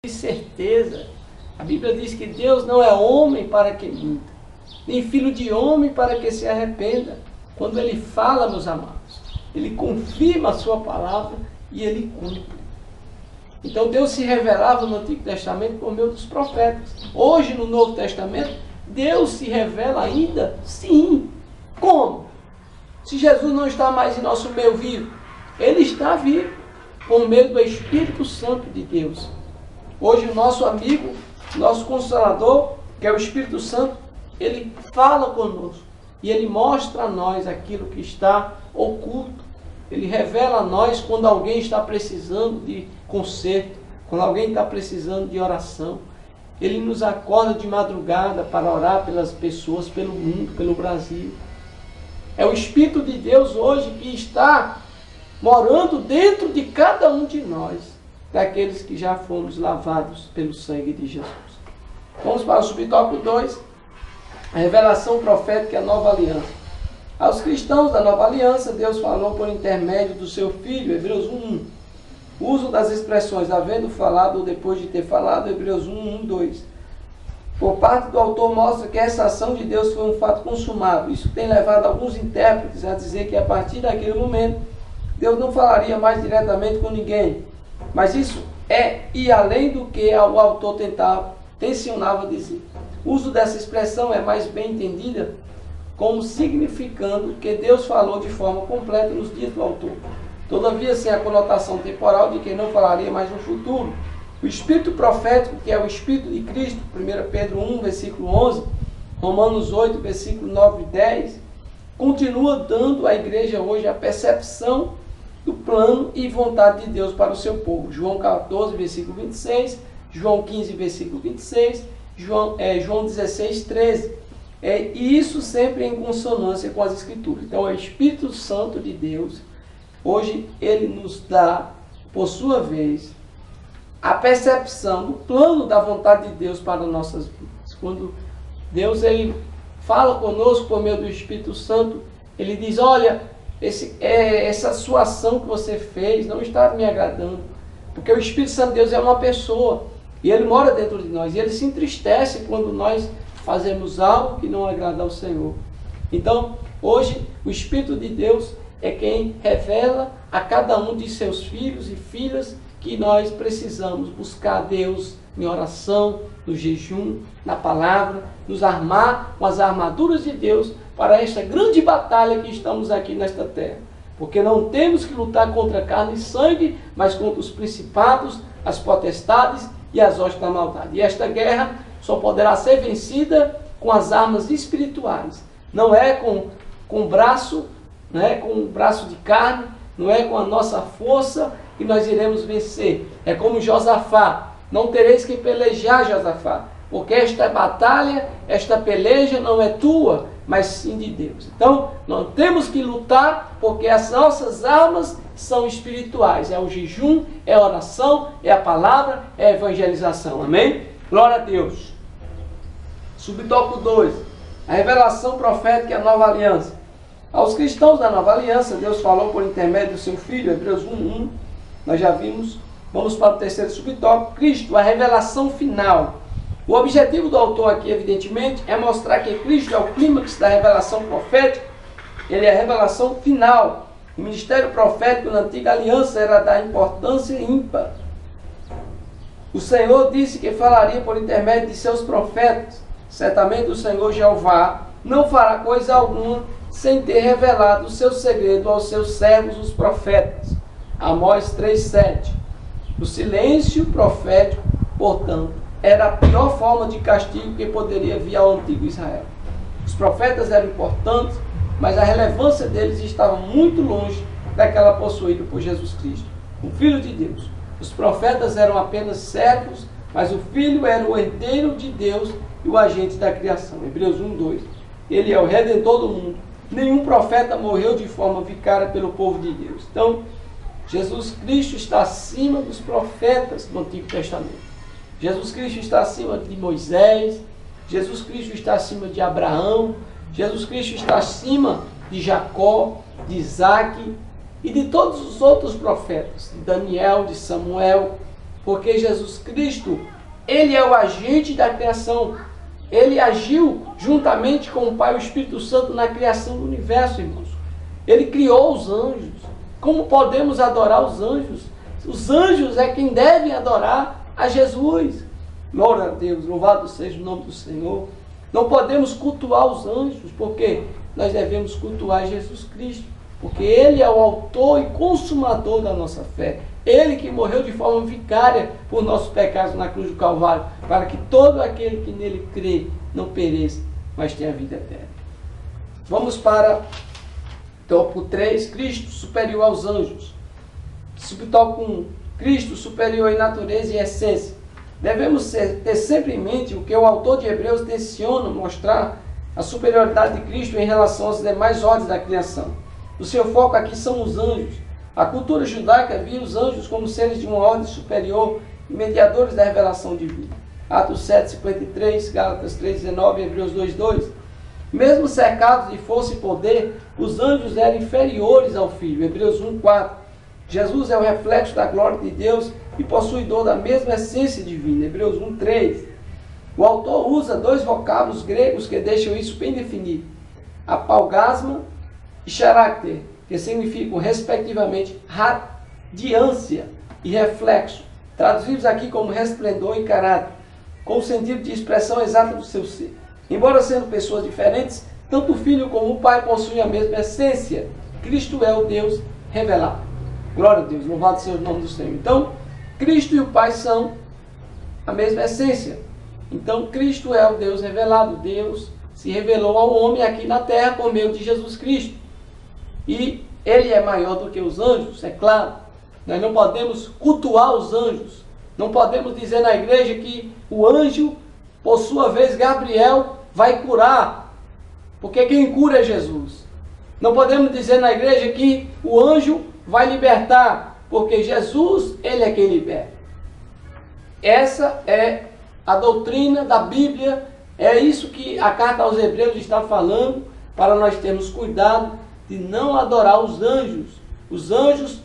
certeza. A Bíblia diz que Deus não é homem para que minta, nem filho de homem para que se arrependa. Quando Ele fala, meus amados, Ele confirma a sua palavra e Ele cumpre. Então Deus se revelava no Antigo Testamento por meio dos profetas. Hoje, no Novo Testamento, Deus se revela ainda, sim. Como? Se Jesus não está mais em nosso meio vivo, Ele está vivo, por meio do Espírito Santo de Deus. Hoje o nosso amigo, nosso Consolador, que é o Espírito Santo, Ele fala conosco e Ele mostra a nós aquilo que está oculto. Ele revela a nós quando alguém está precisando de conserto, quando alguém está precisando de oração. Ele nos acorda de madrugada para orar pelas pessoas, pelo mundo, pelo Brasil. É o Espírito de Deus hoje que está morando dentro de cada um de nós, daqueles que já fomos lavados pelo sangue de Jesus. Vamos para o subtópico 2, a revelação profética e a nova aliança. Aos cristãos da nova aliança, Deus falou por intermédio do seu Filho, Hebreus 1:1. O uso das expressões havendo falado ou depois de ter falado, Hebreus 1:1-2. Por parte do autor mostra que essa ação de Deus foi um fato consumado. Isso tem levado alguns intérpretes a dizer que a partir daquele momento, Deus não falaria mais diretamente com ninguém. Mas isso é ir além do que o autor tensionava dizer. O uso dessa expressão é mais bem entendida como significando que Deus falou de forma completa nos dias do autor. Todavia, sem a conotação temporal de que não falaria mais no futuro. O Espírito profético, que é o Espírito de Cristo, 1 Pedro 1, versículo 11, Romanos 8, versículo 9 e 10, continua dando à igreja hoje a percepção do plano e vontade de Deus para o seu povo. João 14, versículo 26, João 15, versículo 26, João 16, 13. E isso sempre em consonância com as Escrituras. Então, o Espírito Santo de Deus, hoje, ele nos dá, por sua vez, a percepção do plano da vontade de Deus para nossas vidas. Quando Deus ele fala conosco por meio do Espírito Santo, ele diz, olha, essa sua ação que você fez não está me agradando. Porque o Espírito Santo de Deus é uma pessoa, e ele mora dentro de nós, e ele se entristece quando nós fazemos algo que não agrada ao Senhor. Então, hoje, o Espírito de Deus é quem revela a cada um de seus filhos e filhas que nós precisamos buscar a Deus em oração, no jejum, na palavra, nos armar com as armaduras de Deus para esta grande batalha que estamos aqui nesta terra. Porque não temos que lutar contra carne e sangue, mas contra os principados, as potestades e as hostes da maldade. E esta guerra só poderá ser vencida com as armas espirituais. Não é com o braço, com o braço de carne, não é com a nossa força que nós iremos vencer. É como Josafá. Não tereis que pelejar, Josafá, porque esta batalha, esta peleja não é tua, mas sim de Deus. Então, não temos que lutar, porque as nossas armas são espirituais. É o jejum, é a oração, é a palavra, é a evangelização. Amém? Glória a Deus. Subtópico 2. A revelação profética e a nova aliança. Aos cristãos da nova aliança, Deus falou por intermédio do seu Filho, Hebreus 1:1. Nós já vimos. Vamos para o terceiro subtópico. Cristo, a revelação final. O objetivo do autor aqui, evidentemente, é mostrar que Cristo é o clímax da revelação profética. Ele é a revelação final. O ministério profético na antiga aliança era da importância ímpar. O Senhor disse que falaria por intermédio de seus profetas. Certamente o Senhor Jeová não fará coisa alguma sem ter revelado o seu segredo aos seus servos, os profetas. Amós 3:7. O silêncio profético, portanto, era a pior forma de castigo que poderia vir ao antigo Israel. Os profetas eram importantes, mas a relevância deles estava muito longe daquela possuída por Jesus Cristo, o Filho de Deus. Os profetas eram apenas servos, mas o Filho era o herdeiro de Deus e o agente da criação. Hebreus 1:2. Ele é o redentor do mundo. Nenhum profeta morreu de forma vicária pelo povo de Deus. Então, Jesus Cristo está acima dos profetas do Antigo Testamento. Jesus Cristo está acima de Moisés. Jesus Cristo está acima de Abraão. Jesus Cristo está acima de Jacó, de Isaac e de todos os outros profetas. De Daniel, de Samuel. Porque Jesus Cristo, ele é o agente da criação. Ele agiu juntamente com o Pai e o Espírito Santo na criação do universo, irmãos. Ele criou os anjos. Como podemos adorar os anjos? Os anjos é quem deve adorar a Jesus. Glória a Deus, louvado seja o nome do Senhor. Não podemos cultuar os anjos, porque nós devemos cultuar Jesus Cristo. Porque Ele é o autor e consumador da nossa fé. Ele que morreu de forma vicária por nossos pecados na cruz do Calvário, para que todo aquele que nele crê não pereça, mas tenha vida eterna. Vamos para tópico 3, Cristo superior aos anjos. Subtópico 1, Cristo superior em natureza e essência. Devemos ter sempre em mente o que o autor de Hebreus tenciona mostrar a superioridade de Cristo em relação às demais ordens da criação. O seu foco aqui são os anjos. A cultura judaica via os anjos como seres de uma ordem superior e mediadores da revelação divina. Atos 7:53, Gálatas 3:19 e Hebreus 2:2. Mesmo cercados de força e poder, os anjos eram inferiores ao Filho. Hebreus 1:4. Jesus é o reflexo da glória de Deus e possuidor da mesma essência divina. Hebreus 1:3. O autor usa dois vocábulos gregos que deixam isso bem definido. Apalgasma e charácter, que significam, respectivamente, radiância e reflexo, traduzidos aqui como resplendor e caráter, com o sentido de expressão exata do seu ser. Embora sendo pessoas diferentes, tanto o Filho como o Pai possuem a mesma essência. Cristo é o Deus revelado. Glória a Deus, louvado seja o nome do Senhor. Então, Cristo e o Pai são a mesma essência. Então, Cristo é o Deus revelado. Deus se revelou ao homem aqui na terra por meio de Jesus Cristo. E ele é maior do que os anjos, é claro. Nós não podemos cultuar os anjos. Não podemos dizer na igreja que o anjo, por sua vez, Gabriel, vai curar. Porque quem cura é Jesus. Não podemos dizer na igreja que o anjo vai libertar. Porque Jesus, ele é quem liberta. Essa é a doutrina da Bíblia. É isso que a carta aos Hebreus está falando, para nós termos cuidado de não adorar os anjos. Os anjos,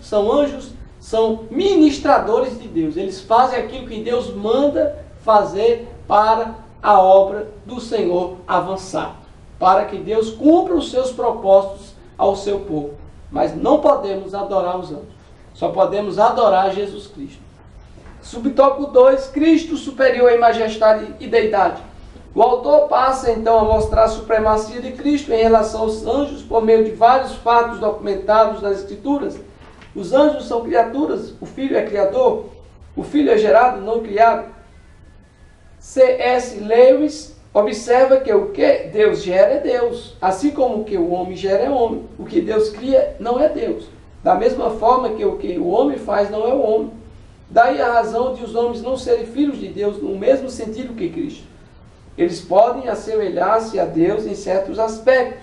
são ministradores de Deus. Eles fazem aquilo que Deus manda fazer para a obra do Senhor avançar. Para que Deus cumpra os seus propósitos ao seu povo. Mas não podemos adorar os anjos. Só podemos adorar Jesus Cristo. Subtópico 2, Cristo superior em majestade e deidade. O autor passa então a mostrar a supremacia de Cristo em relação aos anjos por meio de vários fatos documentados nas Escrituras. Os anjos são criaturas, o Filho é criador, o Filho é gerado, não criado. C.S. Lewis observa que o que Deus gera é Deus, assim como o que o homem gera é homem. O que Deus cria não é Deus. Da mesma forma que o homem faz não é o homem. Daí a razão de os homens não serem filhos de Deus no mesmo sentido que Cristo. Eles podem assemelhar-se a Deus em certos aspectos,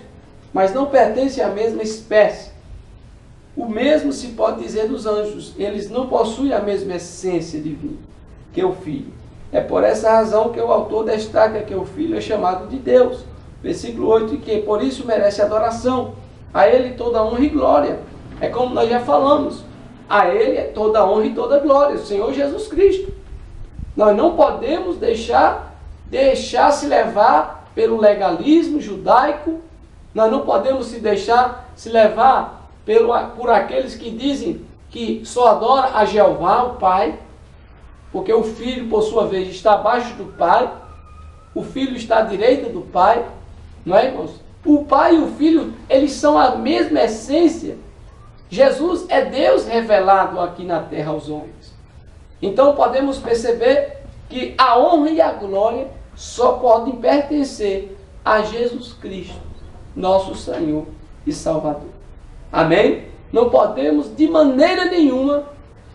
mas não pertencem à mesma espécie. O mesmo se pode dizer dos anjos. Eles não possuem a mesma essência divina que o Filho. É por essa razão que o autor destaca que o Filho é chamado de Deus. Versículo 8, e que por isso merece adoração. A Ele toda honra e glória. É como nós já falamos. A Ele é toda honra e toda glória. O Senhor Jesus Cristo. Nós não podemos deixar-se levar pelo legalismo judaico. Nós não podemos deixar se levar por aqueles que dizem que só adora a Jeová, o Pai, porque o Filho, por sua vez, está abaixo do Pai, o Filho está à direita do Pai, não é, irmãos? O Pai e o Filho, eles são a mesma essência. Jesus é Deus revelado aqui na terra aos homens. Então podemos perceber que a honra e a glória só podem pertencer a Jesus Cristo, nosso Senhor e Salvador. Amém? Não podemos de maneira nenhuma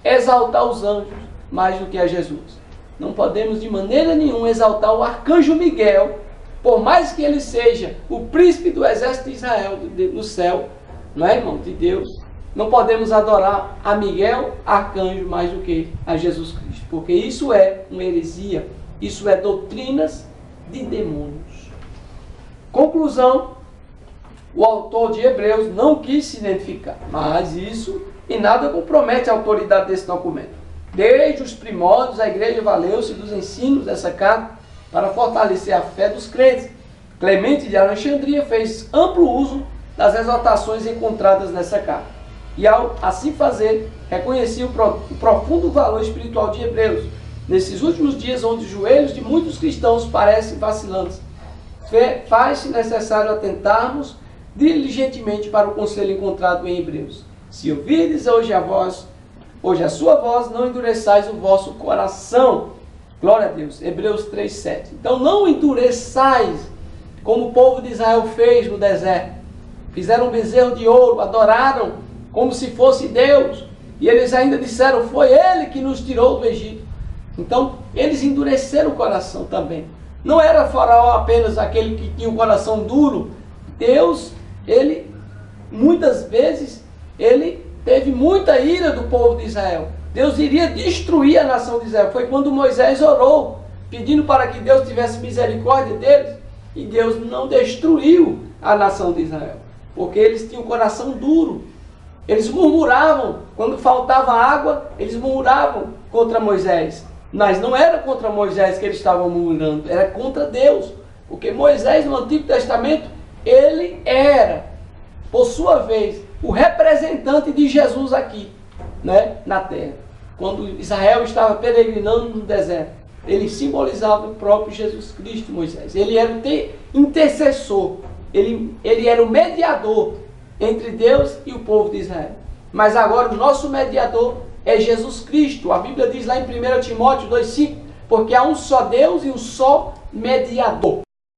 exaltar os anjos mais do que a Jesus. Não podemos de maneira nenhuma exaltar o arcanjo Miguel, por mais que ele seja o príncipe do exército de Israel no céu, não é, irmão, de Deus. Não podemos adorar a Miguel, arcanjo, mais do que a Jesus Cristo, porque isso é uma heresia, isso é doutrinas de demônios. Conclusão, o autor de Hebreus não quis se identificar, mas isso em nada compromete a autoridade desse documento. Desde os primórdios, a igreja valeu-se dos ensinos dessa carta para fortalecer a fé dos crentes. Clemente de Alexandria fez amplo uso das exortações encontradas nessa carta. E ao assim fazer, reconhecia o profundo valor espiritual de Hebreus. Nesses últimos dias, onde os joelhos de muitos cristãos parecem vacilantes, faz-se necessário atentarmos diligentemente para o conselho encontrado em Hebreus. Se ouvirdes hoje a sua voz, não endureçais o vosso coração. Glória a Deus. Hebreus 3:7. Então não endureçais, como o povo de Israel fez no deserto. Fizeram um bezerro de ouro, adoraram como se fosse Deus. E eles ainda disseram, foi Ele que nos tirou do Egito. Então eles endureceram o coração também. Não era Faraó apenas aquele que tinha o coração duro. Deus, muitas vezes, ele teve muita ira do povo de Israel. Deus iria destruir a nação de Israel. Foi quando Moisés orou, pedindo para que Deus tivesse misericórdia deles. E Deus não destruiu a nação de Israel, porque eles tinham o coração duro. Eles murmuravam, quando faltava água, eles murmuravam contra Moisés. Mas não era contra Moisés que eles estavam murmurando, era contra Deus. Porque Moisés, no Antigo Testamento, ele era, por sua vez, o representante de Jesus aqui, né, na terra. Quando Israel estava peregrinando no deserto, ele simbolizava o próprio Jesus Cristo, Moisés. Ele era o intercessor, ele era o mediador entre Deus e o povo de Israel. Mas agora o nosso mediador é Jesus Cristo. A Bíblia diz lá em 1 Timóteo 2,5, porque há um só Deus e um só mediador.